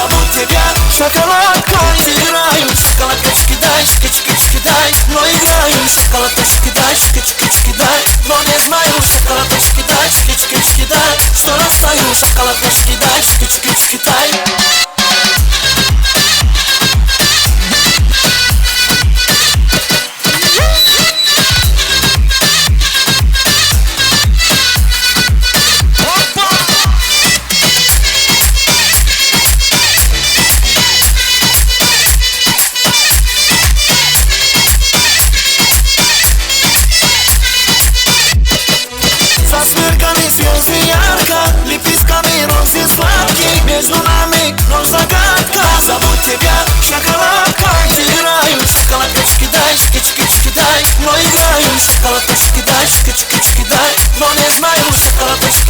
Зовут тебя шоколадка, играю, шоколадочки дай, шкички дай, но играю, шоколадочки дай, шкички дай, но не знаю, шоколадочки дай, шкички дай, что растаю, шоколадочки дай, шкички дай. Звезды ярко, лепестками розы сладкие, между нами ноль загадка. Зовут тебя шоколадка, играю, шоколадочки дай, шкички дай, но играю, шоколадочки дай, шкички дай, но не знаю, шоколадочки